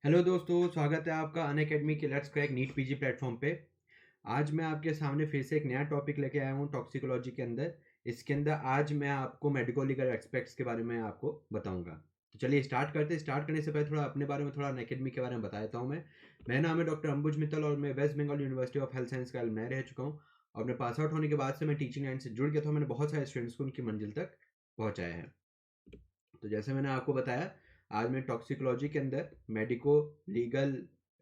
Hello दोस्तों, स्वागत है आपका अनअकैडमी के let's crack NEET PG platform पे। आज मैं आपके सामने फिर से एक नया टॉपिक लेके आया हूँ टॉक्सिकोलॉजी के अंदर। इसके अंदर आज मैं आपको मेडिको लीगल एस्पेक्ट्स के बारे में आपको बताऊंगा। तो चलिए स्टार्ट करते हैं। स्टार्ट करने से पहले थोड़ा अपने बारे में, थोड़ा अनअकैडमी के बारे में बता देता हूँ मैं। मेरा नाम है डॉक्टर अंबुज मित्तल और मैं West Bengal University of Health Science का अलमनाई रह चुका हूँ। और अपने पास आउट होने के बाद से मैं टीचिंग लाइन से जुड़ गया था। मैंने बहुत सारे स्टूडेंट्स को उनकी मंजिल तक पहुँचाया है। तो जैसे मैंने आपको बताया, आज मैं टॉक्सिकोलॉजी के अंदर मेडिको लीगल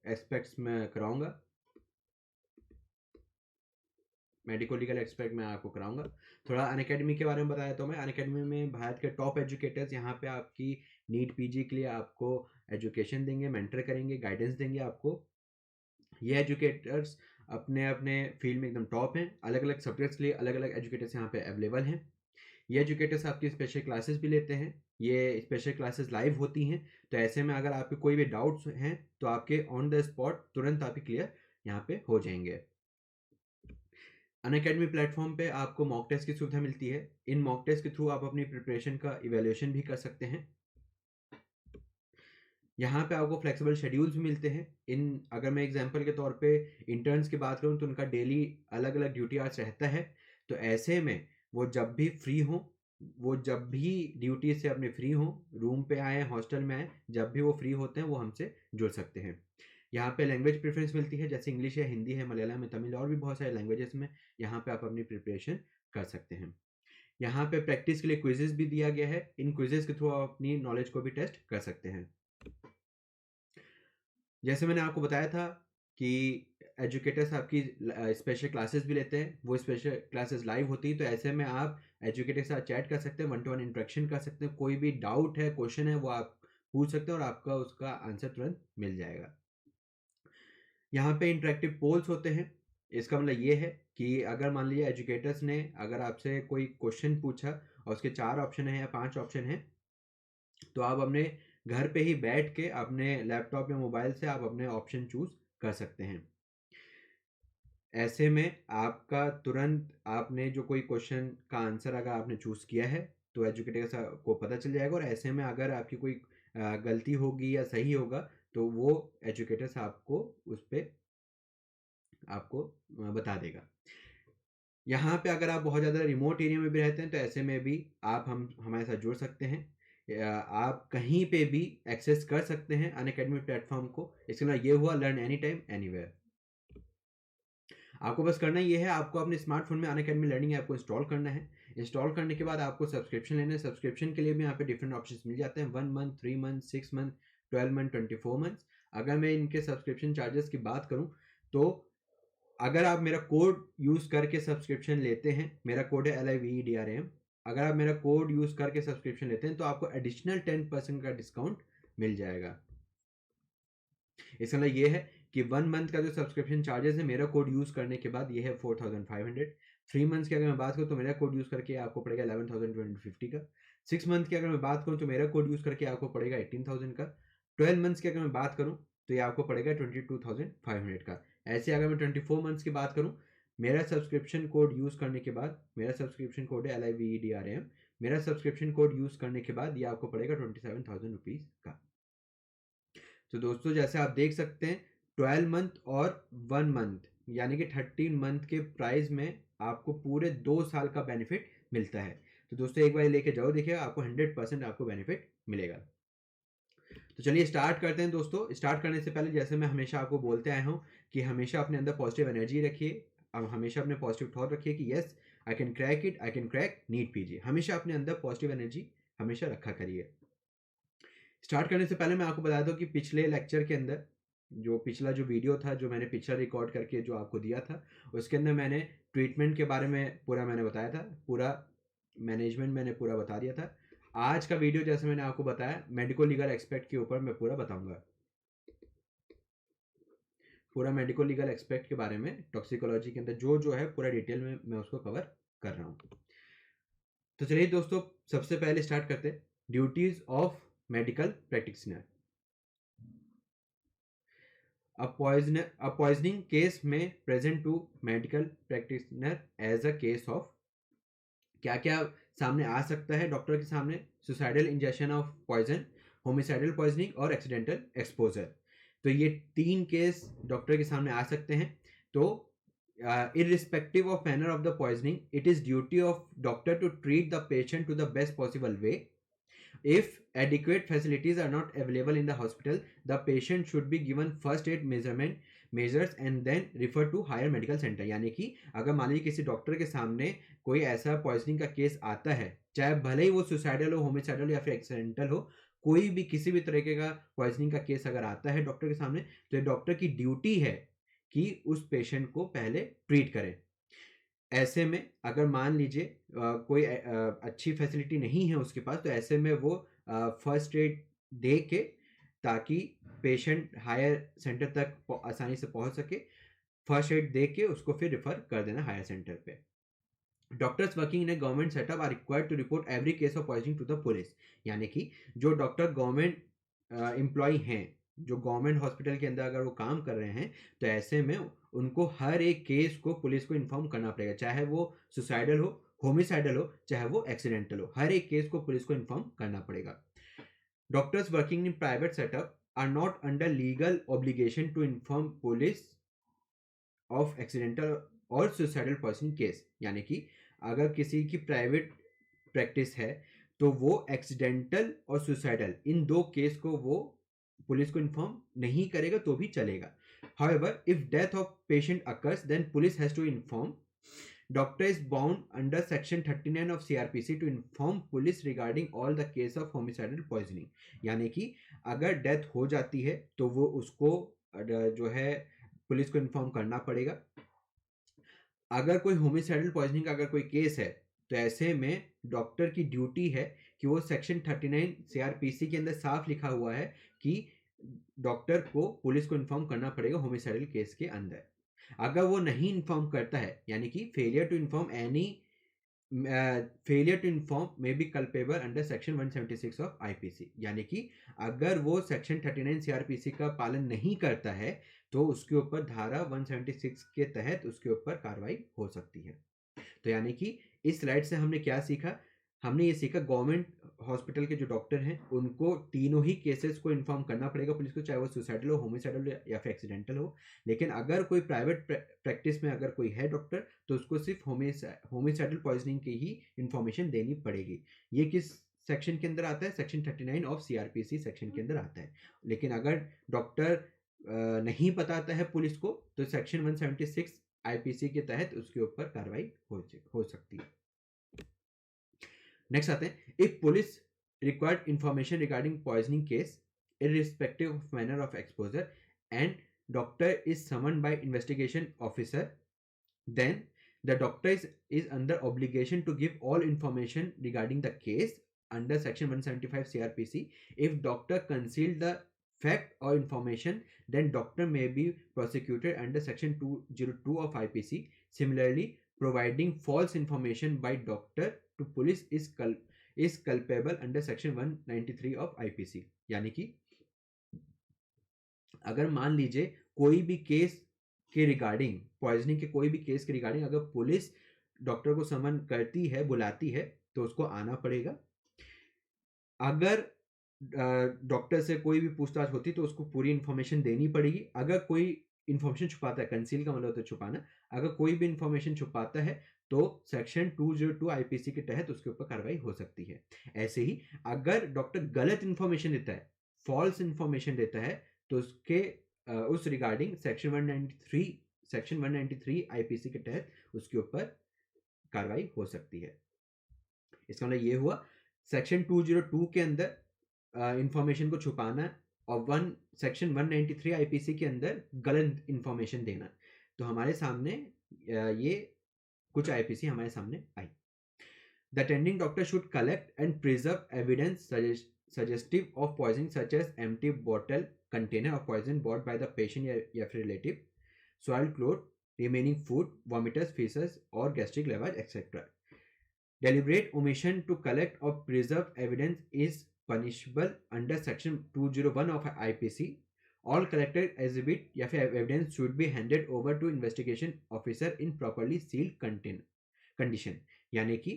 एस्पेक्ट्स में कराऊंगा। मेडिको लीगल एस्पेक्ट में आपको कराऊंगा। थोड़ा अनअकैडमी के बारे में बताया तो मैं अनअकैडमी में भारत के टॉप एजुकेटर्स यहाँ पे आपकी नीट पीजी के लिए आपको एजुकेशन देंगे, मेंटर करेंगे, गाइडेंस देंगे आपको। ये एजुकेटर्स अपने अपने फील्ड में एकदम टॉप हैं। अलग अलग सब्जेक्ट्स के लिए अलग अलग एजुकेटर्स यहाँ पे अवेलेबल हैं। ये एजुकेटर्स आपकी स्पेशल क्लासेस भी लेते हैं। ये स्पेशल क्लासेस लाइव होती हैं। तो ऐसे में अगर आपके कोई भी डाउट्स हैं तो आपके ऑन द स्पॉट तुरंत आपके क्लियर यहाँ पे हो जाएंगे। अनअकैडमी प्लेटफॉर्म पे आपको मॉक टेस्ट की सुविधा मिलती है। इन मॉक टेस्ट के थ्रू आप अपनी प्रिपरेशन का इवेल्युएशन भी कर सकते हैं। यहाँ पे आपको फ्लेक्सिबल शेड्यूल्स भी मिलते हैं। अगर मैं एग्जांपल के तौर पे इंटर्न्स की बात करूँ तो उनका डेली अलग अलग ड्यूटी आवर्स रहता है। तो ऐसे में वो जब भी फ्री हो, वो जब भी ड्यूटी से अपने फ्री हो, रूम पे आए, हॉस्टल में आए, जब भी वो फ्री होते हैं वो हमसे जुड़ सकते हैं। यहाँ पे लैंग्वेज प्रेफरेंस मिलती है, जैसे इंग्लिश है, हिंदी है, मलयालम है, तमिल और भी बहुत सारे लैंग्वेजेस में यहाँ पे आप अपनी प्रिपरेशन कर सकते हैं। यहाँ पे प्रैक्टिस के लिए क्विजेस भी दिया गया है। इन क्विजेस के थ्रू आप अपनी नॉलेज को भी टेस्ट कर सकते हैं। जैसे मैंने आपको बताया था कि एजुकेटर्स आपकी स्पेशल क्लासेस भी लेते हैं। वो स्पेशल क्लासेस लाइव होती है। तो ऐसे में आप एजुकेटर के साथ चैट कर सकते हैं, वन टू वन इंटरेक्शन कर सकते हैं। कोई भी डाउट है, क्वेश्चन है, वो आप पूछ सकते हैं और आपका उसका आंसर तुरंत मिल जाएगा। यहाँ पे इंटरेक्टिव पोल्स होते हैं। इसका मतलब ये है कि अगर मान लीजिए एजुकेटर्स ने अगर आपसे कोई क्वेश्चन पूछा और उसके 4 ऑप्शन है या 5 ऑप्शन है, तो आप अपने घर पे ही बैठ के अपने लैपटॉप या मोबाइल से आप अपने ऑप्शन चूज कर सकते हैं। ऐसे में आपका तुरंत आपने जो कोई क्वेश्चन का आंसर अगर आपने चूज किया है तो एजुकेटर को पता चल जाएगा। और ऐसे में अगर आपकी कोई गलती होगी या सही होगा तो वो एजुकेटर्स आपको उस पर आपको बता देगा। यहाँ पे अगर आप बहुत ज़्यादा रिमोट एरिया में भी रहते हैं तो ऐसे में भी आप हम हमारे साथ जुड़ सकते हैं। आप कहीं पे भी एक्सेस कर सकते हैं अनअकैडमी प्लेटफॉर्म को। इसके लिए ये हुआ लर्न एनी टाइम एनीवेयर। आपको बस करना ये है, आपको अपने स्मार्टफोन में अनअकैडमी लर्निंग ऐप को इंस्टॉल करना है। इंस्टॉल करने के बाद आपको सब्सक्रिप्शन लेना है। सब्सक्रिप्शन के लिए भी यहाँ पे डिफरेंट ऑप्शंस मिल जाते हैं, 1 month, 3 month, 6 month, 12 month, 24 month. अगर मैं इनके सब्सक्रिप्शन चार्जेस की बात करूँ तो अगर आप मेरा कोड यूज़ करके सब्सक्रिप्शन लेते हैं, मेरा कोड है LIVEDRAM। अगर आप मेरा कोड यूज़ करके सब्सक्रिप्शन लेते हैं तो आपको एडिशनल 10% का डिस्काउंट मिल जाएगा। इसका मतलब ये है कि 1 मंथ का जो सब्सक्रिप्शन चार्जेस है मेरा कोड यूज़ करने के बाद ये है 4500। 3 मंथ्स की अगर मैं बात करूँ तो मेरा कोड यूज़ करके आपको पड़ेगा 11,250 का। 6 मंथ की अगर मैं बात करूँ तो मेरा कोड यूज़ करके आपको पड़ेगा 18,000 का। 12 मंथ्स की अगर मैं बात करूँ तो ये आपको पड़ेगा 22,500 का। ऐसे अगर मैं 24 मंथ्स की बात करूँ, मेरा सब्सक्रिप्शन कोड यूज़ करने के बाद, मेरा सब्सक्रिप्शन कोड है LIVEDRAM, मेरा सब्सक्रिप्शन कोड यूज़ करने के बाद ये आपको पड़ेगा 27,000 रुपीज़ का। तो दोस्तों जैसे आप देख सकते हैं 12 मंथ और 1 मंथ यानी कि 13 मंथ के प्राइस में आपको पूरे 2 साल का बेनिफिट मिलता है। तो दोस्तों एक बार लेके जाओ, देखिए आपको 100% आपको बेनिफिट मिलेगा। तो चलिए स्टार्ट करते हैं दोस्तों। स्टार्ट करने से पहले जैसे मैं हमेशा आपको बोलते आया हूँ कि हमेशा अपने अंदर पॉजिटिव एनर्जी रखिए। अब हमेशा अपने पॉजिटिव थॉट रखिए कि yes I can crack it, I can crack NEET PG. हमेशा अपने अंदर पॉजिटिव एनर्जी हमेशा रखा करिए। स्टार्ट करने से पहले मैं आपको बता दूं कि पिछले लेक्चर के अंदर जो पिछला जो वीडियो था, जो मैंने पिछला रिकॉर्ड करके जो आपको दिया था, उसके अंदर मैंने ट्रीटमेंट के बारे में पूरा मैंने बताया था, पूरा मैनेजमेंट मैंने पूरा बता दिया था। आज का वीडियो जैसे मैंने आपको बताया मेडिको लीगल एक्सपेक्ट के ऊपर मैं पूरा बताऊंगा। पूरा मेडिको लीगल एक्सपेक्ट के बारे में टॉक्सिकोलॉजी के अंदर जो जो है पूरा डिटेल में मैं उसको कवर कर रहा हूँ। तो चलिए दोस्तों सबसे पहले स्टार्ट करते हैं duties of medical practitioner. A poisoning case may present to medical practitioner as a case of क्या क्या सामने आ सकता है डॉक्टर के सामने। Suicidal injection of poison, homicidal poisoning और एक्सीडेंटल एक्सपोजर। तो ये 3 केस डॉक्टर के सामने आ सकते हैं। तो irrespective of manner of the poisoning, it is duty of doctor to treat the patient to the best possible way. If adequate facilities are not available in the hospital, the patient should be given first aid measures and then referred to higher medical center। यानी कि अगर मान लीजिए किसी doctor के सामने कोई ऐसा पॉइजनिंग का केस आता है, चाहे भले ही वो सुसाइडल हो, होमिसाइडल या फिर एक्सीडेंटल हो, कोई भी किसी भी तरीके का पॉइजनिंग का केस अगर आता है डॉक्टर के सामने, तो डॉक्टर की ड्यूटी है कि उस पेशेंट को पहले ट्रीट करें। ऐसे में अगर मान लीजिए कोई अच्छी फैसिलिटी नहीं है उसके पास, तो ऐसे में वो फर्स्ट एड दे के, ताकि पेशेंट हायर सेंटर तक आसानी से पहुंच सके, फर्स्ट एड दे के उसको फिर रिफर कर देना हायर सेंटर पे। Doctors working in a government setup are required to report every case of poisoning to the police. यानी कि जो डॉक्टर गवर्नमेंट एम्प्लॉय हैं, जो गवर्नमेंट हॉस्पिटल के अंदर अगर वो काम कर रहे हैं, तो ऐसे में उनको हर एक केस को पुलिस को इन्फॉर्म करना पड़ेगा, चाहे वो सुसाइडल हो, होमिसाइडल हो, चाहे वो एक्सीडेंटल हो, हर एक केस को पुलिस को इन्फॉर्म करना पड़ेगा। Doctors working in private setup are not under legal obligation to inform police of accidental और सुसाइडल पॉइजनिंग केस। यानी कि अगर किसी की प्राइवेट प्रैक्टिस है, तो वो एक्सीडेंटल और सुसाइडल इन 2 केस को वो पुलिस को इन्फॉर्म नहीं करेगा तो भी चलेगा। However, if death of patient occurs, then police has to inform. Doctor is bound under section 39 of CRPC to inform police regarding all the case of homicidal poisoning। यानी कि अगर डेथ हो जाती है तो वो उसको जो है पुलिस को इन्फॉर्म करना पड़ेगा। अगर कोई होमिसाइडल पॉइजनिंग का अगर कोई केस है, तो ऐसे में डॉक्टर की ड्यूटी है कि वो सेक्शन 39 सीआरपीसी के अंदर साफ लिखा हुआ है कि डॉक्टर को पुलिस को इन्फॉर्म करना पड़ेगा होमिसाइडल केस के अंदर। अगर वो नहीं इन्फॉर्म करता है, यानी कि failure to inform may be culpable under section 176 of IPC. यानी कि अगर वो सेक्शन 39 सीआरपीसी का पालन नहीं करता है, तो उसके ऊपर धारा 176 के तहत उसके ऊपर कार्रवाई हो सकती है। तो यानी कि इस स्लाइड से हमने क्या सीखा? हमने ये सीखा गवर्नमेंट हॉस्पिटल के जो डॉक्टर हैं, उनको तीनों ही केसेस को इन्फॉर्म करना पड़ेगा पुलिस को, चाहे वो सुसाइडल हो, होमिसाइडल या फिर एक्सीडेंटल हो। लेकिन अगर कोई प्राइवेट प्रैक्टिस में अगर कोई है डॉक्टर, तो उसको सिर्फ होमिसाइडल पॉइजनिंग की ही इंफॉर्मेशन देनी पड़ेगी। ये किस सेक्शन के अंदर आता है? सेक्शन 39 ऑफ सीआरपीसी सेक्शन के अंदर आता है। लेकिन अगर डॉक्टर नहीं बताता है पुलिस को, तो सेक्शन 176 आईपीसी के तहत उसके ऊपर कार्रवाई हो सकती है। नेक्स्ट आते हैं, if police required information regarding poisoning case irrespective of manner of exposure and doctor is summoned by investigation officer, then the doctor is under obligation to give all information regarding the case under section 175 CRPC. If doctor concealed the fact or information, then doctor may be prosecuted under section 202 of IPC. Similarly, providing false information by doctor to police is culpable under section 193 of IPC। यानी कि अगर मान लीजिए कोई भी case के regarding, poisoning के कोई भी केस के रिगार्डिंग अगर पुलिस डॉक्टर को समन करती है, बुलाती है, तो उसको आना पड़ेगा। अगर डॉक्टर से कोई भी पूछताछ होती तो उसको पूरी इंफॉर्मेशन देनी पड़ेगी। अगर कोई इंफॉर्मेशन छुपाता है, कंसील का मतलब होता है छुपाना, अगर कोई भी इंफॉर्मेशन छुपाता है तो सेक्शन 202 आईपीसी के तहत उसके ऊपर कार्रवाई हो सकती है। ऐसे ही अगर डॉक्टर गलत इंफॉर्मेशन देता है, फॉल्स इंफॉर्मेशन देता है, तो उसके उस रिगार्डिंग सेक्शन 193 आईपीसी के तहत उसके ऊपर कार्रवाई हो सकती है। इसका मतलब ये हुआ सेक्शन 202 के अंदर इंफॉर्मेशन को छुपाना और सेक्शन 193 आईपीसी के अंदर गलत इंफॉर्मेशन देना। तो हमारे सामने ये कुछ आईपीसी हमारे सामने आई। The attending doctor should collect and preserve evidence suggestive of poisoning such as empty bottle container of poison bought by the patient या फिर relative, soiled cloth, remaining food, vomitous, feces or gastric lavage, etc. Deliberate omission to collect or preserve evidence is punishable under section 201 of IPC. All collected exhibit या फिर evidence should be handed over to investigation officer in properly sealed condition। यानी कि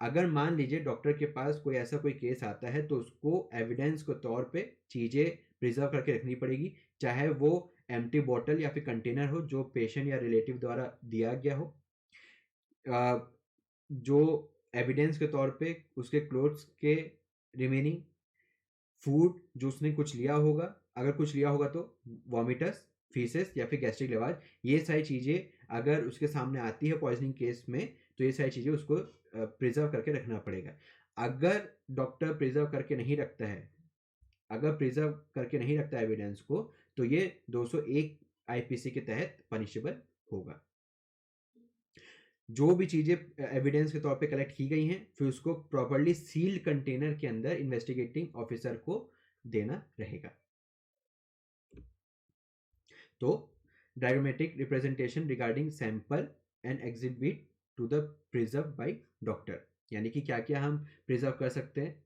अगर मान लीजिए doctor के पास कोई ऐसा कोई केस आता है, तो उसको एविडेंस के तौर पे चीज़ें प्रिजर्व करके रखनी पड़ेगी। चाहे वो एम्प्टी बॉटल या फिर कंटेनर हो जो पेशेंट या रिलेटिव द्वारा दिया गया हो, जो एविडेंस के तौर पे उसके क्लोथ्स के रिमेनिंग, फूड जो उसने कुछ लिया होगा, अगर कुछ लिया होगा तो वॉमिटस, फीसेस या फिर गैस्ट्रिक लेवाज, ये सारी चीज़ें अगर उसके सामने आती है पॉइजनिंग केस में, तो ये सारी चीज़ें उसको प्रिजर्व करके रखना पड़ेगा। अगर डॉक्टर प्रिजर्व करके नहीं रखता है, अगर प्रिजर्व करके नहीं रखता एविडेंस को, तो ये 201 आईपीसी के तहत पनिशेबल होगा। जो भी चीज़ें एविडेंस के तौर पे कलेक्ट की गई हैं, फिर उसको प्रॉपर्ली सील्ड कंटेनर के अंदर इन्वेस्टिगेटिंग ऑफिसर को देना रहेगा। तो diagrammatic representation regarding sample and exhibit to the preserve by doctor, यानी कि क्या क्या हम प्रिजर्व कर सकते हैं।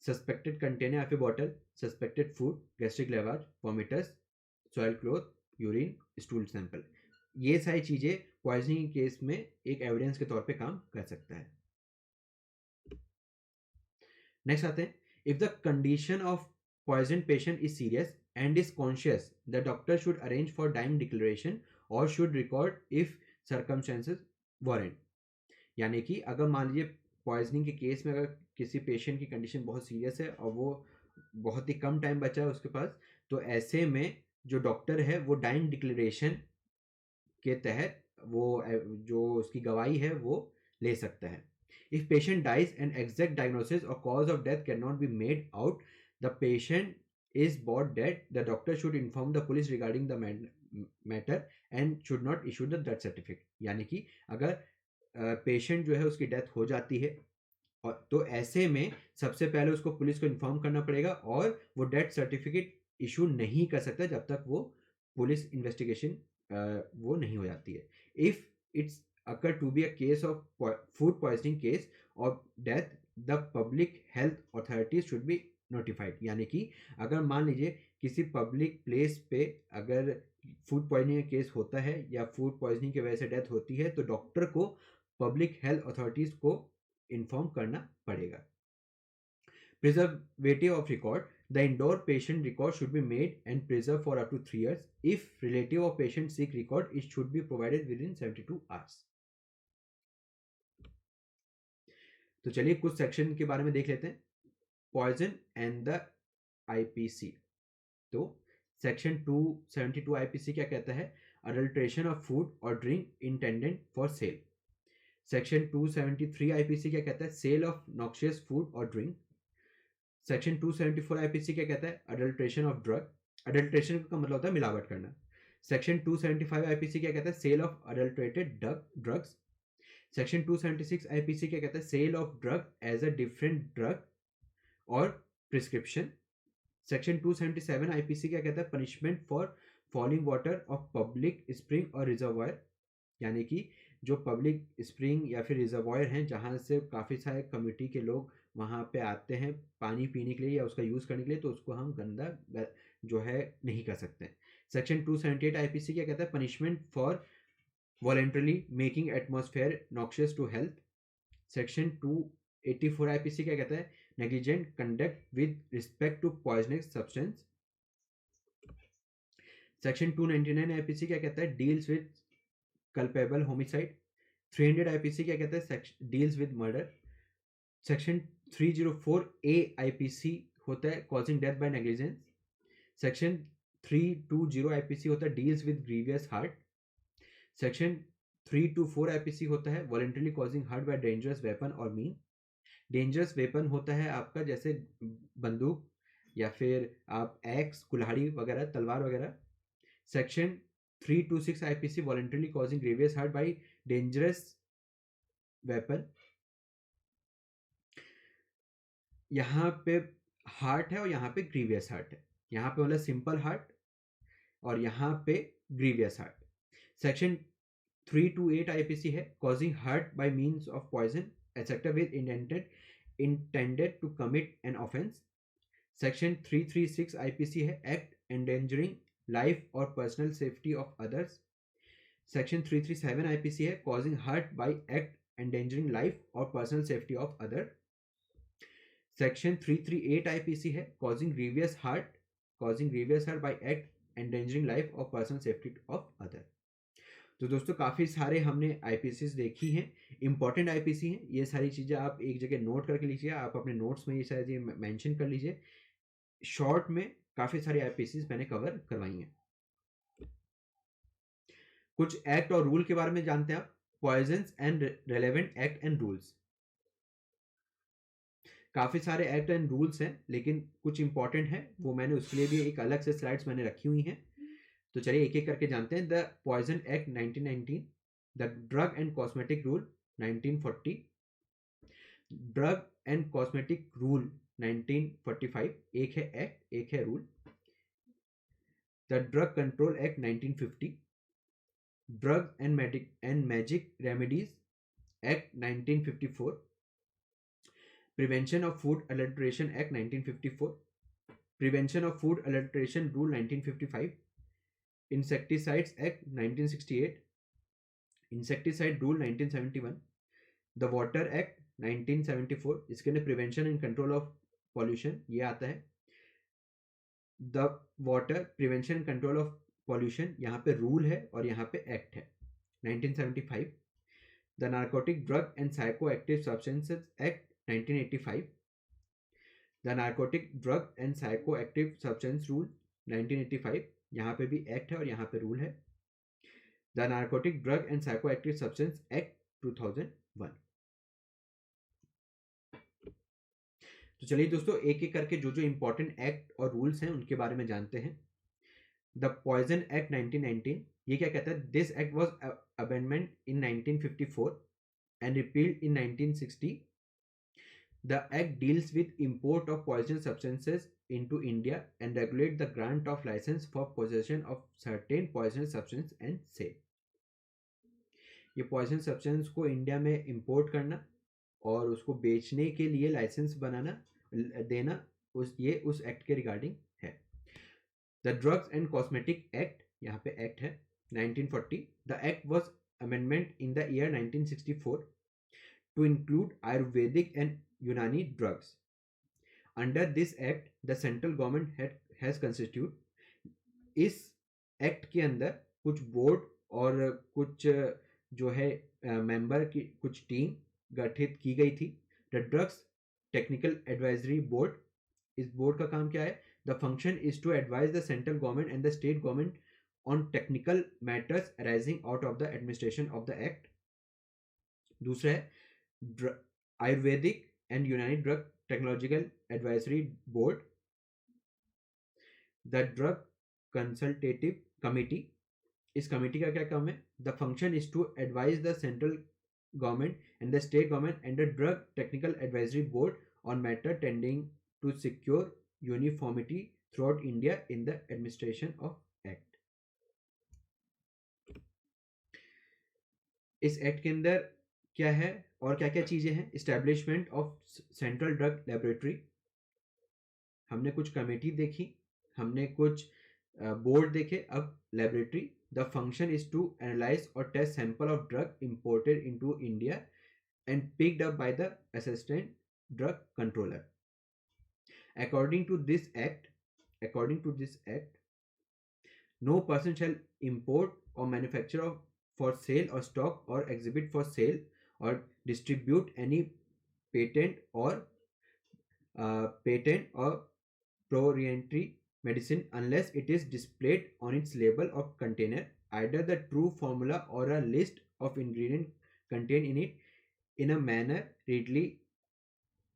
सस्पेक्टेड कंटेनर या फिर bottle, suspected food, gastric lavage, vomitus, soil cloth, urine, stool sample, ये सारी चीज़ें पॉइजनिंग केस में एक एविडेंस के तौर पे काम कर सकता है। नेक्स्ट आते हैं, if the condition of poison patient is serious and is conscious, the doctor should arrange for dying declaration और should record if circumstances warrant. यानी कि अगर मान लीजिए पॉइजनिंग के केस में अगर किसी पेशेंट की कंडीशन बहुत सीरियस है और वो बहुत ही कम टाइम बचा है उसके पास, तो ऐसे में जो डॉक्टर है वो डाइंग डिक्लेरेशन के तहत वो जो उसकी गवाही है वो ले सकता है। If patient dies and exact diagnosis or cause of death cannot be made out, the patient is brought dead, the doctor should inform the police regarding the matter and should not issue the death certificate। यानी कि अगर patient जो है उसकी death हो जाती है और तो ऐसे में सबसे पहले उसको पुलिस को इन्फॉर्म करना पड़ेगा और वो डेथ सर्टिफिकेट इशू नहीं कर सकता जब तक वो पुलिस इन्वेस्टिगेशन वो नहीं हो जाती है। If it's occur to be a case of food poisoning case or death, the public health authorities should be notified। यानी कि अगर मान लीजिए किसी पब्लिक प्लेस पे अगर फूड पॉइजनिंग केस होता है या फूड पॉइजनिंग की वजह से डेथ होती है, तो डॉक्टर को पब्लिक हेल्थ अथॉरिटीज को इन्फॉर्म करना पड़ेगा। Preservative of record, the indoor patient record should be made and preserved for up to 3 years. If relative of patient seek record, it should be provided within 72 hours। तो चलिए कुछ section के बारे में देख लेते हैं। Poison and the IPC. तो सेक्शन 272 आईपीसी क्या कहता है? अडल्ट्रेशन ऑफ फूड और drink intended for sale. Section 273 IPC क्या कहता है? सेल ऑफ नॉक्शियस फूड और ड्रिंक। सेक्शन 274 आईपीसी क्या कहता है? Adulteration of drug. अडल्ट्रेशन का मतलब होता है मिलावट करना। सेक्शन 275 आईपीसी क्या कहता है? Sale of adulterated drugs. Section 276 IPC क्या कहता है? Sale of drug as a different drug और प्रिस्क्रिप्शन। सेक्शन 277 आईपीसी क्या कहता है? Punishment for fouling water of public spring और रिजर्वायर। यानी कि जो पब्लिक स्प्रिंग या फिर रिजर्वायर हैं जहाँ से काफ़ी सारे कम्युनिटी के लोग वहाँ पे आते हैं पानी पीने के लिए या उसका यूज़ करने के लिए, तो उसको हम गंदा जो है नहीं कर सकते। सेक्शन 278 आईपीसी क्या कहता है? Punishment for voluntarily making atmosphere noxious to health। Section 284 IPC क्या कहता है? negligent conduct with respect to poisonous substance। Section 299 IPC क्या कहता है? deals with culpable homicide। 300 आईपीसी क्या कहता है? deals with murder। Section 304 A IPC होता है causing death by negligence। Section 320 IPC होता है deals with grievous hurt। Section 324 IPC होता है voluntarily causing hurt by dangerous weapon और मीन। डेंजरस वेपन होता है आपका जैसे बंदूक या फिर आप एक्स, कुल्हाड़ी वगैरह, तलवार वगैरह। Section 326 IPC voluntarily causing grievous hurt by dangerous weapon. यहाँ पे हार्ट है और यहाँ पे ग्रीवियस हार्ट है। यहाँ पे मतलब सिंपल हार्ट और यहाँ पे ग्रीवियस हार्ट। सेक्शन 328 आईपीसी है causing hurt by means of poison except with intended to commit an offense। Section 336 IPC है एक्ट एंडेंजरिंग लाइफ और personal safety of others. Section 337 IPC है causing hurt by act endangering life और personal safety of other. Section 338 IPC है causing grievous hurt by act endangering life और personal safety of other. तो दोस्तों काफ़ी सारे हमने आईपीसीज देखी हैं, इंपॉर्टेंट आईपीसी हैं। ये सारी चीज़ें आप एक जगह नोट करके लीजिए, आप अपने नोट्स में ये सारी चीज़ें मेंशन कर लीजिए। शॉर्ट में काफ़ी सारे आईपीसीज मैंने कवर करवाई हैं। कुछ एक्ट और रूल के बारे में जानते हैं आप। Poisons and relevant act and rules. काफ़ी सारे एक्ट एंड रूल्स हैं, लेकिन कुछ इंपॉर्टेंट हैं, वो मैंने उसके लिए भी एक अलग से स्लाइड्स मैंने रखी हुई हैं। तो चलिए एक एक करके जानते हैं। The poison act 1919, the drug and cosmetic rule 1940, drug and cosmetic rule 1945, एक है एक्ट एक है rule. The drug control act 1950, drug and magic remedies act 1954, prevention of food adulteration act 1954, prevention of food adulteration rule 1955, insecticides act 1968, insecticide rule 1971, the water act 1974, इसके अंदर prevention and control of pollution ये आता है। The water prevention and control of pollution यहाँ पे rule है और यहाँ पे एक्ट है 1975। The narcotic drug and psycho active substances act 1985, the narcotic drug and psycho active substance rule 1985, यहाँ पे भी एक्ट है और यहाँ पे रूल है। The narcotic drug and psycho active substance act 2001। तो चलिए दोस्तों एक एक करके जो जो इंपॉर्टेंट एक्ट और रूल्स हैं उनके बारे में जानते हैं। द पॉइजन एक्ट 1919, ये क्या कहता है? This act was amendment in 1954 and repealed in 1960। The act deals with import of poison substances into India and regulate the grant of license for possession of certain poisonous substance and sale। ये poison substance को India में import करना और उसको बेचने के लिए licence बनाना देना ये उस एक्ट के रिगार्डिंग है। The drugs and cosmetic act, यहाँ पे एक्ट है 1940। The act was amendment in the year 1964 to include Ayurvedic and Unani drugs. Under this act the central government has constitute. इस एक्ट के अंदर कुछ बोर्ड और कुछ जो है मेंबर की कुछ टीम गठित की गई थी। The drugs technical advisory board, इस बोर्ड का काम क्या है? The function is to advise the central government and the state government on technical matters arising out of the administration of the act. दूसरा है Ayurvedic and Unani drug technological advisory board. The drug consultative committee, इस committee का क्या काम है? The function is to advise the central government and the state government and the drug technical advisory board on matter tending to secure uniformity throughout India in the administration of act। इस act के अंदर क्या है और क्या क्या चीजें हैं? Establishment of central drug laboratory, हमने कुछ कमेटी देखी, हमने कुछ बोर्ड देखे, अब laboratory. The function is to analyse और test sample of drug imported into India and picked up by the assistant drug controller। According to this act, no person shall import or manufacture for sale or stock or exhibit for sale or distribute any patent or proprietary medicine unless it is displayed on its label or container, either the true formula or a list of ingredients contained in it in a manner readily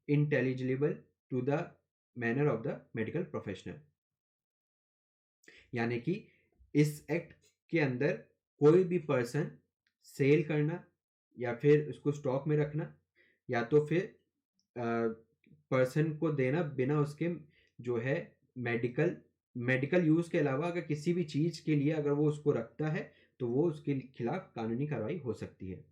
intelligible to the manner of the medical professional। यानी कि इस act के अंदर कोई भी person cell करना या फिर उसको स्टॉक में रखना या तो फिर पर्सन को देना बिना उसके जो है मेडिकल यूज के अलावा अगर किसी भी चीज के लिए अगर वो उसको रखता है तो वो उसके खिलाफ कानूनी कार्रवाई हो सकती है।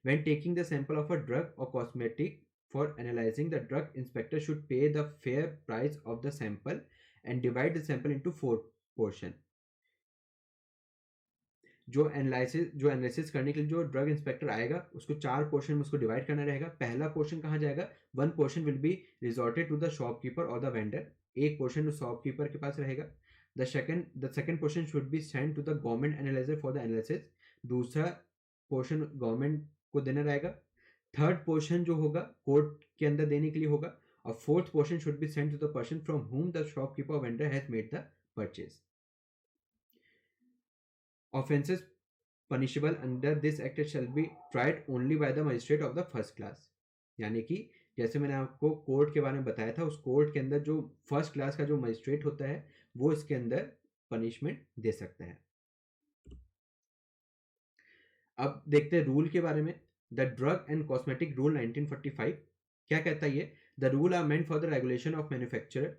When taking the sample of a drug or cosmetic for analyzing, the drug inspector should pay the fair price of the sample and divide the sample into 4 portion। जो एनालिसिस करने के लिए जो ड्रग इंस्पेक्टर आएगा उसको 4 portion में उसको divide करना रहेगा। पहला पोर्शन कहाँ जाएगा? 1 portion will be resorted to the shopkeeper और द वेंडर, एक पोर्शन शॉपकीपर के पास रहेगा। The second portion should be send to the government analyser for the analysis. दूसरा पोर्शन गवर्नमेंट को देना रहेगा। थर्ड पोर्शन जो होगा कोर्ट के अंदर देने के लिए होगा। और fourth portion should be send to the person from whom the shopkeeper or vendor has made the purchase. Offences punishable under this act shall be tried only by the magistrate of the first class. यानी कि जैसे मैंने आपको court के बारे में बताया था, उस कोर्ट के अंदर जो फर्स्ट क्लास का जो मजिस्ट्रेट होता है वो इसके अंदर पनिशमेंट दे सकता है। अब देखते हैं रूल के बारे में। The drug and cosmetic rule 1945 क्या कहता है ये? The rule are meant for the regulation of manufacture,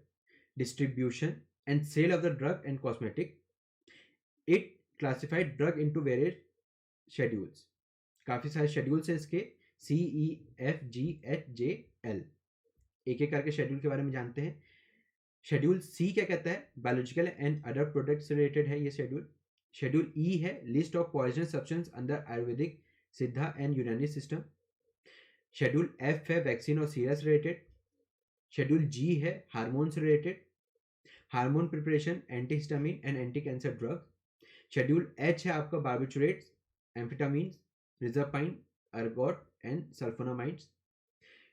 distribution and sale of the drug and cosmetic. It classified drug into various schedules. काफी सारे शेड्यूल्स हैं इसके, CEFGHJL। एक एक करके शेड्यूल के बारे में जानते हैं। शेड्यूल सी क्या कहता है? Biological and other products related है ये शेड्यूल। शेड्यूल ई है list of poisonous substance under Ayurvedic, Siddha and Unani system. Schedule F है वैक्सीन और सीरस रिलेटेड। शेड्यूल जी है hormones related, hormone preparation, antihistamine and anti cancer drug. Schedule H है आपका barbiturates, amphetamine, reserpine, ergot and sulphonamides.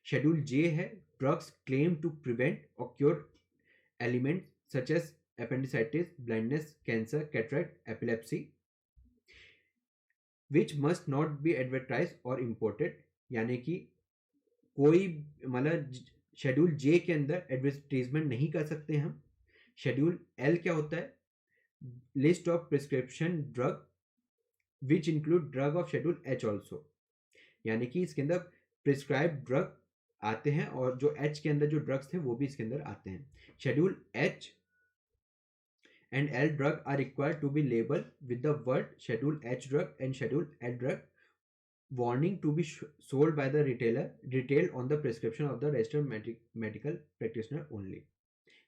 Schedule J है drugs claim to prevent और cure elements such as appendicitis, blindness, cancer, cataract, epilepsy, which must not be advertised or imported। यानी कि कोई मतलब schedule जे के अंदर एडवर्टाइजमेंट नहीं कर सकते हम। शेड्यूल एल क्या होता है? List of prescription drug which include drug of schedule H also. यानी कि इसके अंदर प्रिस्क्राइब ड्रग आते हैं और जो एच के अंदर जो ड्रग्स थे वो भी इसके अंदर आते हैं। Schedule H and L drug are required to be labeled with the word Schedule H drug and Schedule L drug, warning to be sold by the retail on the prescription of the registered medical practitioner only।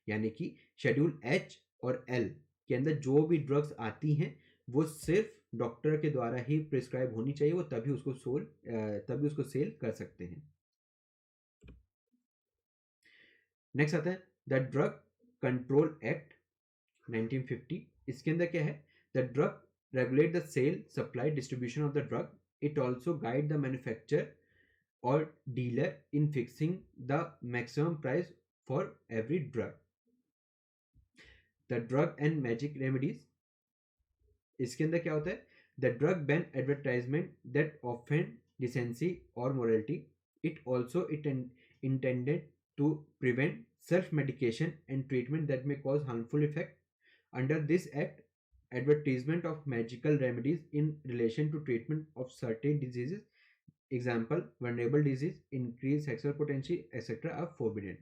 यानी कि schedule H और L के अंदर जो भी drugs आती हैं वो सिर्फ डॉक्टर के द्वारा ही प्रिस्क्राइब होनी चाहिए, वो तभी उसको सेल कर सकते हैं। नेक्स्ट आता है द ड्रग कंट्रोल एक्ट 1950। इसके अंदर क्या है? The drug regulate the sale, supply, distribution of the drug. It also guide the manufacturer और dealer in fixing the maximum price for every drug. The drug and magic remedies, इसके अंदर क्या होता है? The drug ban advertisement that offend decency और morality. It also intended to prevent self-medication and treatment that may cause harmful effect. Under this act, advertisement of magical remedies in relation to treatment of certain diseases, example vulnerable disease, increased sexual potential, etc. are forbidden।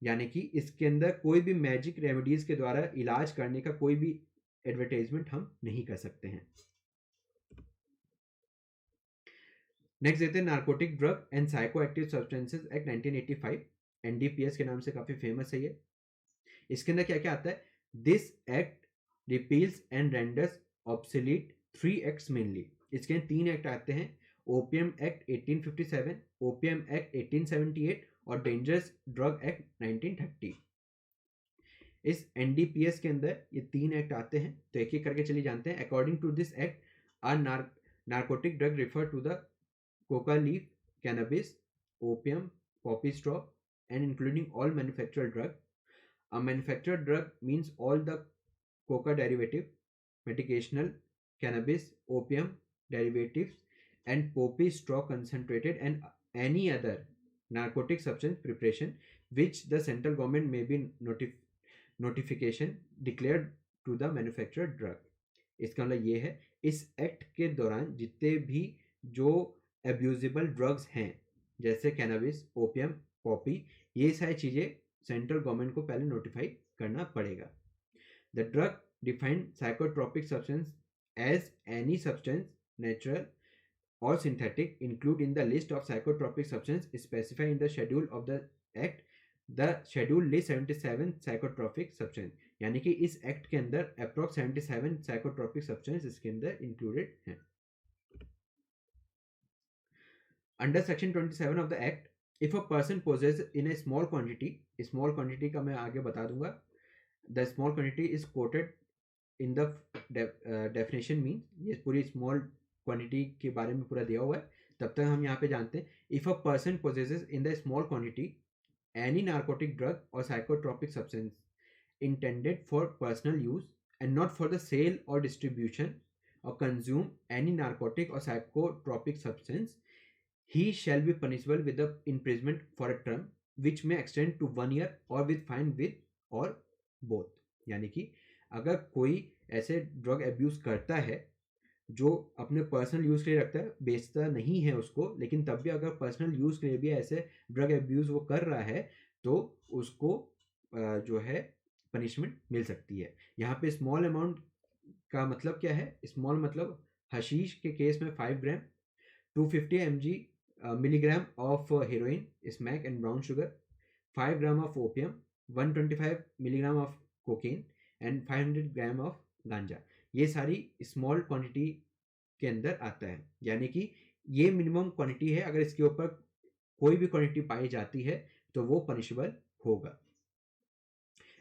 यानी कि इसके अंदर कोई भी magic remedies के द्वारा इलाज करने का कोई भी एडवर्टाइजमेंट हम नहीं कर सकते हैं। नेक्स्ट देते हैं narcotic drug and psychoactive substances act 1985। NDPS के नाम से काफी फेमस है ये। इसके अंदर क्या क्या आता है? This act repeals and renders obsolete 3 acts mainly. इसके 3 एक्ट आते हैं, ओपीएम एक्ट 1857, ओपीएम एक्ट 1878 और डेंजरस ड्रग एक्ट 1930। इस NDPS के अंदर ये 3 एक्ट आते हैं, तो एक एक करके चलिए जानते हैं। According to this act are narcotic drug refer to the coca leaf, cannabis, opium, poppy straw, and including all manufactured drug. A manufactured drug means all the coca derivative, medicinal, cannabis, opium derivatives, and poppy straw concentrated, and any other narcotic substance preparation which the central government may be notification declared to the manufactured drug। इसका मतलब ये है, इस act के दौरान जितने भी जो एब्यूजेबल ड्रग्स हैं जैसे कैनबिस, ओपियम, पॉपी, ये सारी चीज़ें सेंट्रल गवर्नमेंट को पहले नोटिफाई करना पड़ेगा। The drug define psychotropic substance as any substance natural और synthetic include in the list of psychotropic substance specified in the schedule of the act. The schedule list 77 psychotropic substance. यानी कि इस act के अंदर approx 77 psychotropic substance इसके अंदर included हैं। Under section 27 of the act, if a person possesses in a small quantity का मैं आगे बता दूंगा, the small quantity is quoted in the definition mean, ये पूरी स्मॉल क्वांटिटी के बारे में पूरा दिया हुआ है। तब तक हम यहाँ पे जानते हैं, if a person possesses in the small quantity any narcotic drug or psychotropic substance intended for personal use and not for the sale or distribution, or consume any narcotic or psychotropic substance, he shall be punishable with the imprisonment for a term which may extend to 1 year or with fine with or both। यानी कि अगर कोई ऐसे drug abuse करता है जो अपने personal use के लिए रखता है, बेचता नहीं है उसको, लेकिन तब भी अगर पर्सनल यूज के लिए भी ऐसे ड्रग एब्यूज वो कर रहा है तो उसको जो है पनिशमेंट मिल सकती है। यहाँ पे स्मॉल अमाउंट का मतलब क्या है? स्मॉल मतलब हशीश के केस में 5 ग्राम, 250 milligram of heroin, smack and brown sugar, 5 gram of opium, 125 milligram of cocaine and 500 gram of गांजा, ये सारी स्मॉल क्वांटिटी के अंदर आता है। यानी कि ये मिनिमम क्वांटिटी है, अगर इसके ऊपर कोई भी क्वांटिटी पाई जाती है तो वो पनिशेबल होगा।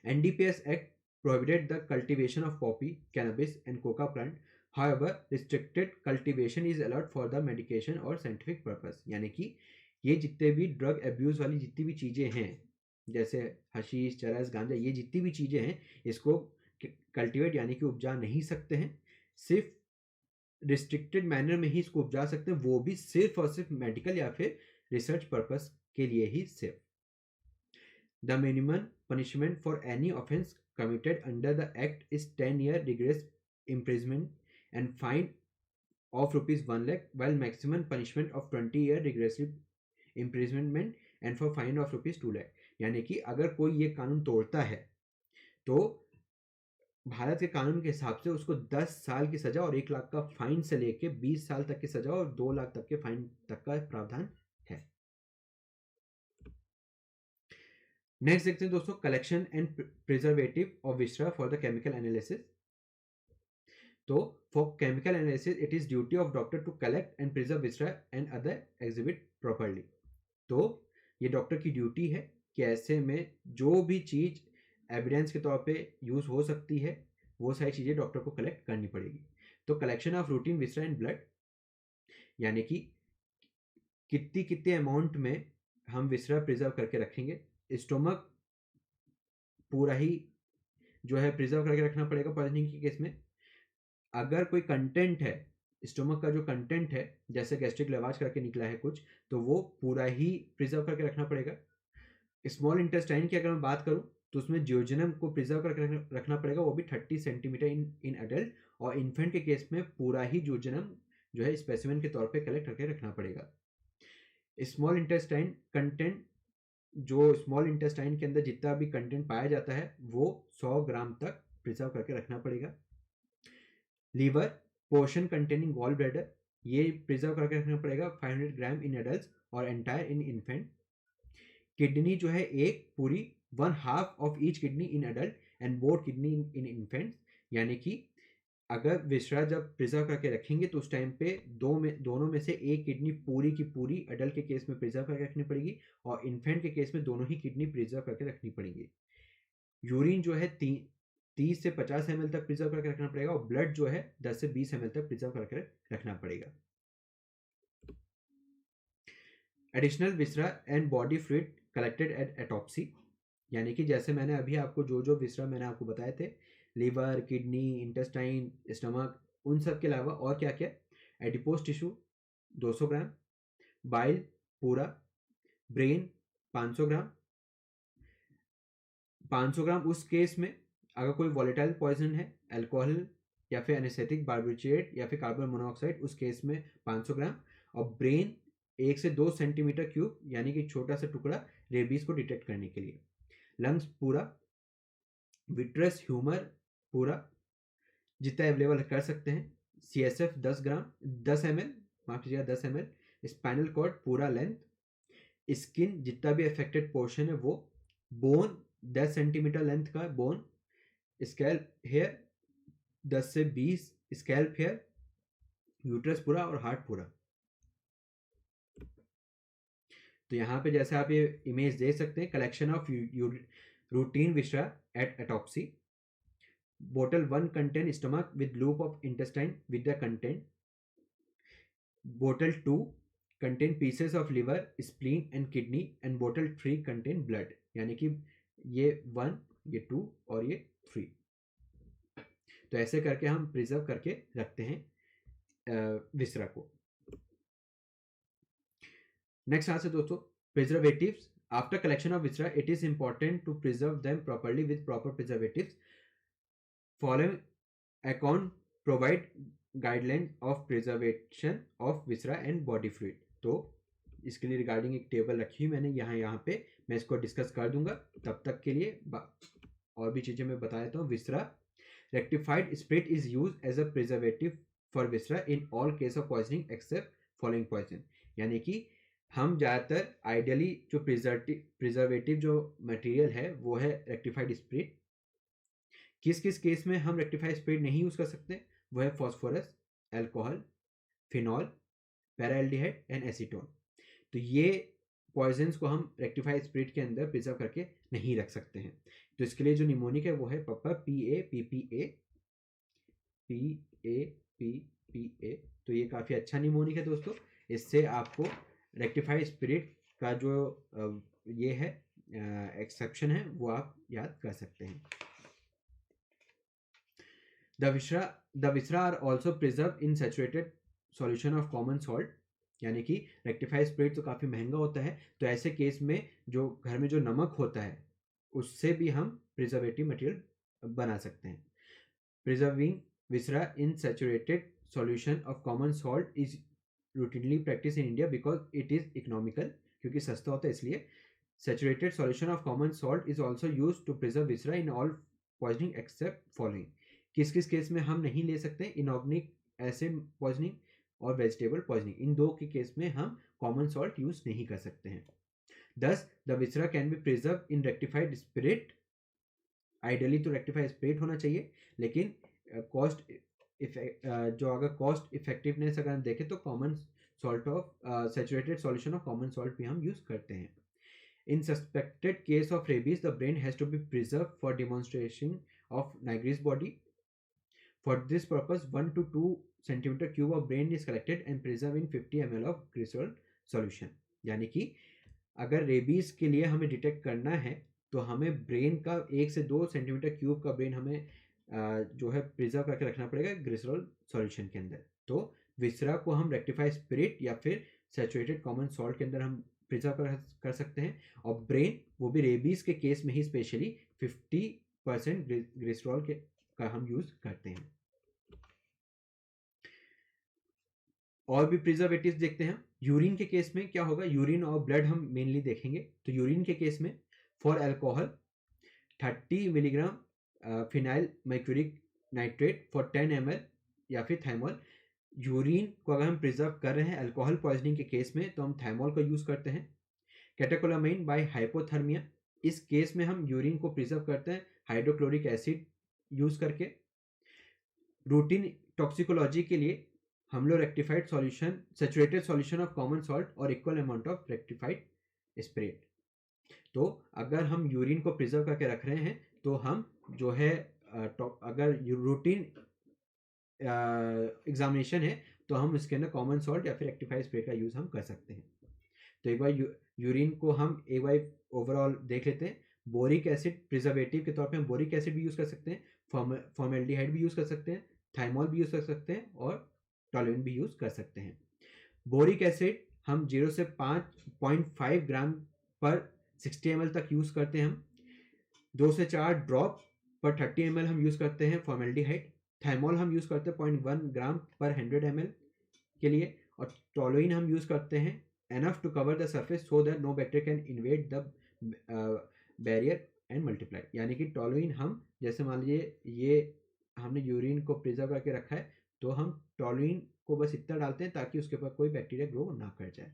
NDPS Act prohibited the cultivation of poppy, cannabis and coca plant. However, restricted cultivation is allowed for the medication or scientific purpose। यानी कि ये जितने भी ड्रग एब्यूज वाली जितनी भी चीज़ें हैं, जैसे हशीश, चरस, गांजा, ये जितनी भी चीज़ें हैं, इसको कल्टिवेट यानी कि उपजा नहीं सकते हैं, सिर्फ रिस्ट्रिक्टेड मैनर में ही इसको उपजा सकते हैं, वो भी सिर्फ और सिर्फ मेडिकल या फिर रिसर्च पर्पस के लिए ही सिर्फ। The minimum punishment for any offence committed under the Act is 10-year rigorous imprisonment and fine of ₹1 lakh, while maximum punishment of 20-year rigorous imprisonment and for fine of ₹2 lakh। यानी कि अगर कोई ये कानून तोड़ता है तो भारत के कानून के हिसाब से उसको 10 साल की सजा और 1 लाख का फाइन से लेके 20 साल तक की सजा और 2 लाख तक के फाइन तक का प्रावधान है। नेक्स्ट देखते हैं दोस्तों, collection and preservative of viscera for the chemical analysis. तो for chemical analysis it is duty of doctor to collect and preserve viscera and other exhibit properly. तो ये डॉक्टर की ड्यूटी है कि ऐसे में जो भी चीज एविडेंस के तौर पे यूज हो सकती है वो सारी चीजें डॉक्टर को कलेक्ट करनी पड़ेगी। तो collection of routine viscera and blood, यानी कि कितनी कितने अमाउंट में हम विसरा प्रिजर्व करके रखेंगे। स्टोमक पूरा ही जो है प्रिजर्व करके रखना पड़ेगा पॉइजनिंग के केस में। अगर कोई कंटेंट है, स्टोमक का जो कंटेंट है, जैसे गैस्ट्रिक लेवाज करके निकला है कुछ, तो वो पूरा ही प्रिजर्व करके रखना पड़ेगा। स्मॉल इंटेस्टाइन की अगर मैं बात करूं तो उसमें जियोजेनम को प्रिजर्व करके रखना पड़ेगा, वो भी 30 सेंटीमीटर इन एडल्ट, और इन्फेंट के केस में पूरा ही जियोजेनम जो है स्पेसिमेन के तौर पे कलेक्ट करके रखना पड़ेगा। स्मॉल इंटेस्टाइन कंटेंट, जो स्मॉल इंटेस्टाइन के अंदर जितना भी कंटेंट पाया जाता है वो 100 ग्राम तक प्रिजर्व करके रखना पड़ेगा। Liver portion containing gall bladder, ये प्रिजर्व करके रखना पड़ेगा 500 ग्राम इन एडल्ट और एंटायर इन इन्फेंट। किडनी जो है एक पूरी, 1/2 of each kidney in adult and both kidney in infant. यानी कि अगर विसरा जब प्रिजर्व करके रखेंगे तो उस टाइम पे दोनों में से एक किडनी पूरी की पूरी एडल्ट के केस में प्रिजर्व करके रखनी पड़ेगी और इन्फेंट के केस में दोनों ही किडनी प्रिजर्व करके रखनी पड़ेगी। यूरिन जो है 30 से 50 ml तक प्रिजर्व करके रखना पड़ेगा और ब्लड जो है 10 से 20 ml तक प्रिजर्व करके रखना पड़ेगा। Additional viscera and body fluid collected at autopsy, यानी कि जैसे मैंने अभी आपको जो विसरा मैंने आपको बताए थे, लीवर, किडनी, इंटेस्टाइन, स्टमक, उन सब के अलावा और क्या क्या, एडिपोज टिश्यू 200 ग्राम, बाइल पूरा, ब्रेन 500 ग्राम। 500 ग्राम उस केस में अगर कोई वॉलेटाइल पॉइजन है, अल्कोहल या फिर एनेस्थेटिक बार्बिट्रेट या फिर कार्बन मोनोऑक्साइड, उस केस में 500 ग्राम। और ब्रेन 1 से 2 सेंटीमीटर क्यूब, यानी कि छोटा सा टुकड़ा, रेबीज को डिटेक्ट करने के लिए। लंग्स पूरा, विट्रस ह्यूमर पूरा जितना अवेलेबल कर सकते हैं। CSF 10 ग्राम, 10 ml, माफ कीजिएगा 10 ml। स्पाइनल कॉर्ड पूरा लेंथ, स्किन जितना भी अफेक्टेड पोर्शन है वो, बोन 10 सेंटीमीटर लेंथ का बोन, स्कैल्प हेयर 10 से 20 स्कैल्प हेयर, यूट्रस पूरा और हार्ट पूरा। तो यहाँ पे जैसे आप ये इमेज देख सकते हैं, collection of routine viscera at autopsy. Bottle 1 contain stomach with loop of intestine with the content. Bottle 2 contain pieces of liver, spleen and kidney, and bottle 3 contain blood. यानी कि ये 1, ये 2 और ये 3. तो ऐसे करके हम प्रिजर्व करके रखते हैं विसरा को. नेक्स्ट यहाँ से दोस्तों preservatives. After collection of viscera it is important to preserve them properly with proper preservatives. Following account provide guideline of preservation of viscera and body fluid. तो इसके लिए रिगार्डिंग एक टेबल रखी हुई मैंने यहाँ पे, मैं इसको डिस्कस कर दूंगा. तब तक के लिए और भी चीजें मैं बता देता हूँ. Viscera rectified spirit is use as a preservative for viscera in all case of poisoning except following poison. यानी कि हम ज़्यादातर आइडियली जो प्रिजर्वेटिव जो मटेरियल है वो है रेक्टिफाइड स्पिरिट. किस किस केस में हम रेक्टिफाइड स्पिरिट नहीं यूज कर सकते? वो है phosphorus, alcohol, phenol, paraldehyde and acetone. तो ये पॉइजन्स को हम रेक्टिफाइड स्पिरिट के अंदर प्रिजर्व करके नहीं रख सकते हैं. तो इसके लिए जो निमोनिक है वो है PAPPA. तो ये काफ़ी अच्छा निमोनिक है दोस्तों. इससे आपको रेक्टिफाइड स्पिरिट का जो ये है एक्सेप्शन है वो आप याद कर सकते हैं. The viscera are also preserve in saturated solution of common salt. यानी कि रेक्टिफाइड स्पिरिट तो काफ़ी महंगा होता है, तो ऐसे केस में जो घर में जो नमक होता है उससे भी हम प्रिजर्वेटिव मटेरियल बना सकते हैं. Preserving viscera in saturated solution of common salt is routinely practiced in India because it is economical, क्योंकि सस्ता होता है इसलिए. Saturated solution of common salt is also used to preserve viscera in all poisoning except following. किस किस case में हम नहीं ले सकते? इनऑर्गेनिक एसिड पॉइजनिंग और वेजिटेबल पॉइजनिंग. इन दो के केस में हम कॉमन सॉल्ट यूज नहीं कर सकते हैं. Thus the viscera can be preserved in rectified spirit. Ideally तो रेक्टिफाइड स्पिरिट होना चाहिए, लेकिन कॉस्ट जो अगर कॉस्ट इफेक्टिवनेस अगर हम देखें तो common salt of saturated solution of common salt भी हम यूज करते हैं. In suspected case of rabies the brain has to be preserve for demonstration of Negri's body. For this purpose 1 to 2 centimeter cube of brain is collected and preserve in 50 ml of glycerol solution. यानी कि अगर rabies के लिए हमें detect करना है तो हमें ब्रेन का 1 से 2 सेंटीमीटर क्यूब का ब्रेन हमें जो है प्रिजर्व करके रखना पड़ेगा ग्लिसरॉल सॉल्यूशन के अंदर. तो विसरा को हम रेक्टिफाइड स्पिरिट या फिर सैचुरेटेड कॉमन सॉल्ट के अंदर हम प्रिजर्व कर सकते हैं. और ब्रेन वो भी रेबीज के केस में ही स्पेशली 50% ग्लिसरॉल का हम यूज करते हैं. और भी प्रिजर्वेटिव्स देखते हैं. यूरिन के केस में क्या होगा? यूरिन और ब्लड हम मेनली देखेंगे. तो यूरिन के केस में for alcohol 30 milligram phenyl mercuric nitrate for 10 ml या फिर थाइमोल. यूरिन को अगर हम प्रिजर्व कर रहे हैं अल्कोहल पॉइजनिंग के केस में तो हम थाइमोल का यूज करते हैं. कैटेकोलामाइन बाय हाइपोथर्मिया, इस केस में हम यूरिन को प्रिजर्व करते हैं हाइड्रोक्लोरिक एसिड यूज करके. रूटीन टॉक्सिकोलॉजी के लिए हम लोग rectified solution, saturated solution of common salt और equal amount of rectified spirit. तो अगर हम यूरिन को प्रिजर्व करके रख रहे हैं तो हम जो है अगर रूटीन एग्जामिनेशन है तो हम इसके अंदर कॉमन सॉल्ट या फिर रेक्टिफाइड स्पिरिट का यूज हम कर सकते हैं. तो एक बार यूरिन को हम एक बार ओवरऑल देख लेते हैं. बोरिक एसिड प्रिजर्वेटिव के तौर पे हम बोरिक एसिड भी यूज कर सकते हैं, फॉर्मेल्डिहाइड भी यूज कर सकते हैं, थाइमोल भी यूज कर सकते हैं और टॉलुइन भी यूज कर सकते हैं. बोरिक एसिड हम 0 से 5.5 ग्राम पर 60 ml तक यूज करते हैं. हम 2 से 4 ड्रॉप पर 30 ml हम यूज करते हैं फॉर्मेल्डिहाइड. थाइमोल हम यूज करते हैं 0.1 ग्राम पर 100 ml के लिए. और टॉलुइन हम यूज करते हैं enough to cover the surface so that no bacteria can invade the barrier and multiply. यानी कि टॉलुइन हम जैसे मान लीजिए ये हमने यूरिन को प्रिजर्व करके रखा है तो हम टॉलुइन को बस इतना डालते हैं ताकि उसके ऊपर कोई बैक्टीरिया ग्रो ना कर जाए.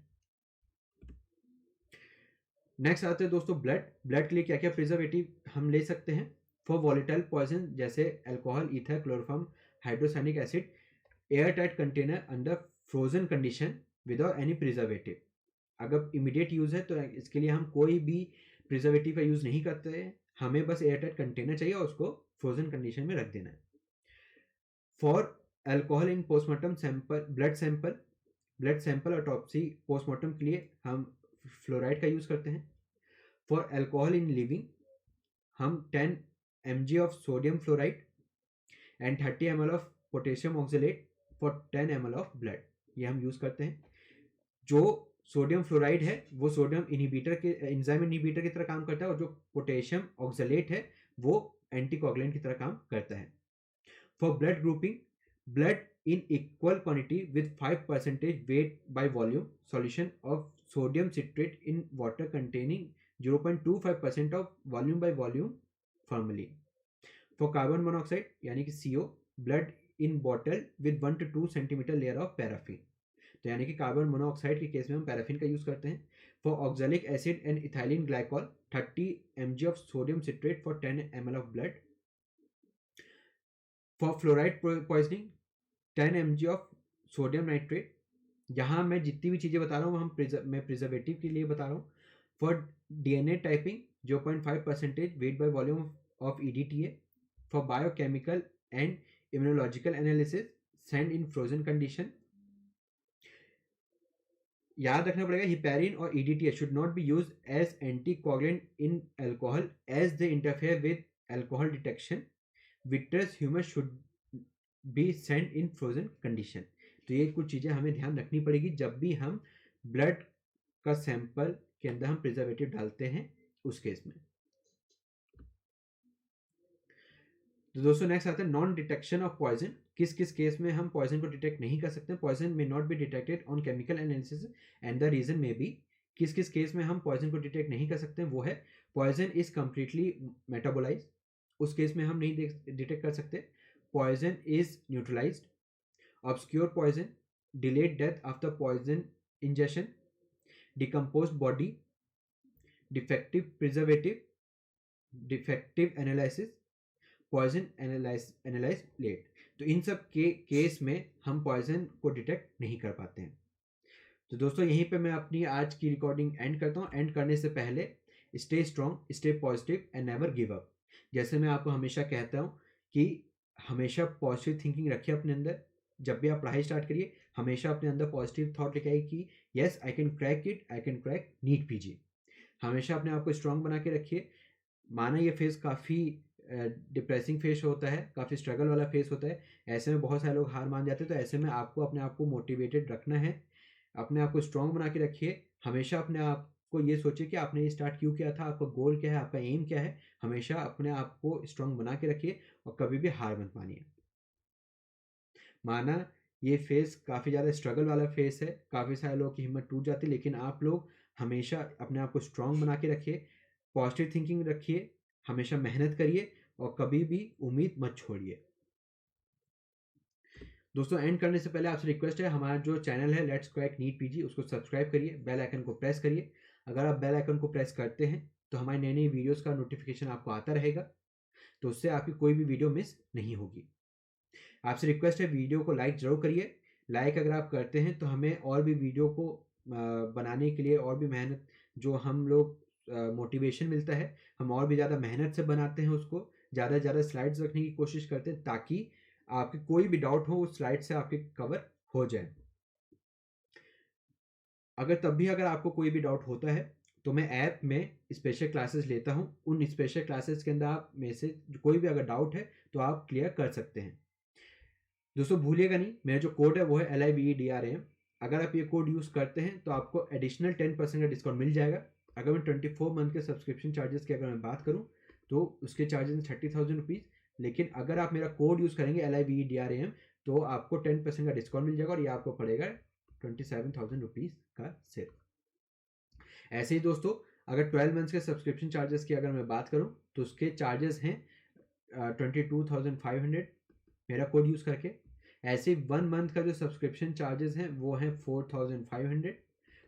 नेक्स्ट आते हैं दोस्तों ब्लड के लिए क्या क्या प्रिजर्वेटिव हम ले सकते हैं. फॉर वॉलेटाइल पॉइजन जैसे alcohol, ether, chloroform, hydrocyanic acid, air tight container under frozen condition without any preservative. अगर इमीडिएट यूज है तो इसके लिए हम कोई भी प्रिजर्वेटिव का यूज नहीं करते हैं. हमें बस एयरटाइट कंटेनर चाहिए और उसको फ्रोजन कंडीशन में रख देना है। For alcohol in postmortem sample, blood sample autopsy postmortem के लिए हम फ्लोराइड का यूज़ करते हैं। फॉर अल्कोहल इन लिविंग हम 10 mg of sodium fluoride and 30 ml of potassium oxalate for 10 ml of blood, ये हम यूज़ करते हैं। जो सोडियम फ्लोराइड है वो सोडियम इनहिबिटर के एंजाइम इनहिबिटर की तरह काम करता है, और जो पोटेशियम ऑक्सलेट है वो एंटीकोगुलेंट की तरह काम करता है। For blood grouping, blood in equal quantity with 5% weight by volume solution of sodium citrate in water containing 0.25% of volume by volume formula. For carbon monoxide यानी कि CO, blood in bottle with 1 to 2 centimeter layer of paraffin, तो यानी कि carbon monoxide के case में हम paraffin का use करते हैं। For oxalic acid and ethylene glycol 30 mg of sodium citrate for 10 ml of blood. For fluoride poisoning 10 mg of sodium nitrate. यहाँ मैं जितनी भी चीज़ें बता रहा हूँ मैं प्रिजर्वेटिव के लिए बता रहा हूँ। For DNA typing 0.5% weight by volume of EDTA। For biochemical and immunological analysis send in frozen condition. याद रखना पड़ेगा हिपैरिन और EDTA should not be used as anticoagulant in alcohol as they interfere with alcohol detection. Vitreous humor should be sent in frozen condition. तो ये कुछ चीज़ें हमें ध्यान रखनी पड़ेगी जब भी हम ब्लड का सैंपल के अंदर हम प्रिजर्वेटिव डालते हैं उस केस में। तो दोस्तों नेक्स्ट आता है नॉन डिटेक्शन ऑफ पॉइजन। किस किस केस में हम पॉइजन को डिटेक्ट नहीं कर सकते। Poison may not be detected on chemical analysis and the reason may be. किस किस केस में हम पॉइजन को डिटेक्ट नहीं कर सकते हैं वो है पॉइजन इज कम्प्लीटली मेटाबोलाइज, उस केस में हम नहीं डिटेक्ट कर सकते। Poison is neutralised, obscure poison, delayed death after poison injection, decomposed body, defective preservative, defective analysis, poison analyse late. तो इन सब के केस में हम पॉइजन को डिटेक्ट नहीं कर पाते हैं। तो दोस्तों यहीं पे मैं अपनी आज की रिकॉर्डिंग एंड करता हूँ। एंड करने से पहले stay strong, stay positive and never give up. जैसे मैं आपको हमेशा कहता हूँ कि हमेशा पॉजिटिव थिंकिंग रखिए अपने अंदर। जब भी आप पढ़ाई स्टार्ट करिए हमेशा अपने अंदर पॉजिटिव थॉट लेके आइए कि yes I can crack it, I can crack NEET PG। हमेशा अपने आप को स्ट्रॉन्ग बना के रखिए। माना ये फेस काफ़ी डिप्रेसिंग फेस होता है, काफ़ी स्ट्रगल वाला फेस होता है, ऐसे में बहुत सारे लोग हार मान जाते हैं। तो ऐसे में आपको अपने आप को मोटिवेटेड रखना है, अपने आप को स्ट्रॉन्ग बना के रखिए। हमेशा अपने आप को ये सोचिए कि आपने ये स्टार्ट क्यों किया था, आपका गोल क्या है, आपका एम क्या है। हमेशा अपने आप को स्ट्रॉन्ग बना के रखिए और कभी भी हार मत मानिए। माना ये फेस काफ़ी ज़्यादा स्ट्रगल वाला फेस है, काफ़ी सारे लोगों की हिम्मत टूट जाती है, लेकिन आप लोग हमेशा अपने आप को स्ट्रॉन्ग बना के रखिए, पॉजिटिव थिंकिंग रखिए, हमेशा मेहनत करिए और कभी भी उम्मीद मत छोड़िए। दोस्तों एंड करने से पहले आपसे रिक्वेस्ट है, हमारा जो चैनल है लेट्स क्रैक नीट PG उसको सब्सक्राइब करिए, बेल आइकन को प्रेस करिए। अगर आप बेल आइकन को प्रेस करते हैं तो हमारी नई नई वीडियोस का नोटिफिकेशन आपको आता रहेगा, तो उससे आपकी कोई भी वीडियो मिस नहीं होगी। आपसे रिक्वेस्ट है वीडियो को लाइक ज़रूर करिए। लाइक अगर आप करते हैं तो हमें और भी वीडियो को बनाने के लिए और भी मेहनत, जो हम लोग मोटिवेशन मिलता है, हम और भी ज़्यादा मेहनत से बनाते हैं उसको, ज़्यादा से ज़्यादा स्लाइड्स रखने की कोशिश करते हैं ताकि आपके कोई भी डाउट हो उस स्लाइड से आपके कवर हो जाए। अगर आपको कोई भी डाउट होता है तो मैं ऐप में स्पेशल क्लासेस लेता हूँ। उन स्पेशल क्लासेस के अंदर आप में से कोई भी अगर डाउट है तो आप क्लियर कर सकते हैं। दोस्तों भूलिएगा नहीं, मेरा जो कोड है वो है LIVEDRAM। अगर आप ये कोड यूज़ करते हैं तो आपको एडिशनल 10% का डिस्काउंट मिल जाएगा। अगर मैं 24 मंथ के सब्सक्रिप्शन चार्जेस की अगर मैं बात करूँ तो उसके चार्जेस 30,000 रुपीज़, लेकिन अगर आप मेरा कोड यूज़ करेंगे LIVEDRAM तो आपको 10% का डिस्काउंट मिल जाएगा और ये आपको पड़ेगा 27,000 रुपीज़ का सिर्फ। ऐसे ही दोस्तों अगर 12 मंथ्स के सब्सक्रिप्शन चार्जेस की अगर मैं बात करूँ तो उसके चार्जेस हैं 22,500 मेरा कोड यूज़ करके। ऐसे 1 मंथ का जो सब्सक्रिप्शन चार्जेस हैं वो हैं 4,500।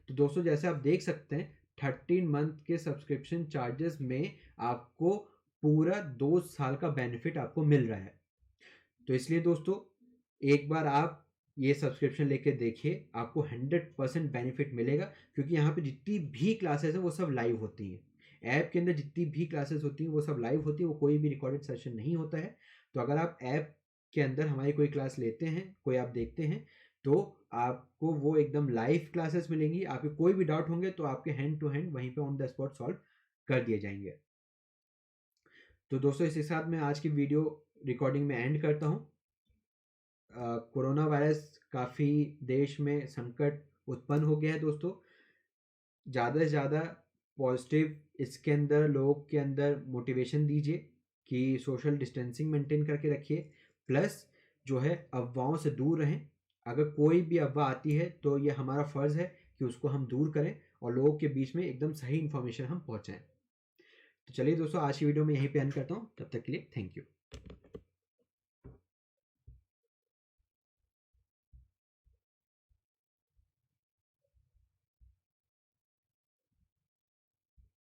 तो दोस्तों जैसे आप देख सकते हैं 13 मंथ के सब्सक्रिप्शन चार्जेस में आपको पूरा 2 साल का बेनिफिट आपको मिल रहा है। तो इसलिए दोस्तों एक बार आप ये सब्सक्रिप्शन लेके देखिए, आपको 100% बेनिफिट मिलेगा, क्योंकि यहाँ पे जितनी भी क्लासेस हैं वो सब लाइव होती हैं। ऐप के अंदर जितनी भी क्लासेस होती हैं वो सब लाइव होती है, वो कोई भी रिकॉर्डेड सेशन नहीं होता है। तो अगर आप ऐप के अंदर हमारी कोई क्लास लेते हैं, कोई आप देखते हैं, तो आपको वो एकदम लाइव क्लासेस मिलेंगी। आपके कोई भी डाउट होंगे तो आपके हैंड टू हैंड वहीं पे ऑन द स्पॉट सॉल्व कर दिए जाएंगे। तो दोस्तों इसी के साथ मैं आज की वीडियो रिकॉर्डिंग में एंड करता हूँ। कोरोना वायरस काफ़ी देश में संकट उत्पन्न हो गया है दोस्तों। ज़्यादा से ज़्यादा पॉजिटिव इसके अंदर लोगों के अंदर मोटिवेशन दीजिए कि सोशल डिस्टेंसिंग मेंटेन करके रखिए, प्लस जो है अफवाहों से दूर रहें। अगर कोई भी अफवाह आती है तो ये हमारा फ़र्ज़ है कि उसको हम दूर करें और लोगों के बीच में एकदम सही इन्फॉर्मेशन हम पहुँचाएँ। तो चलिए दोस्तों आज की वीडियो में यहीं पे एंड करता हूँ। तब तक के लिए थैंक यू।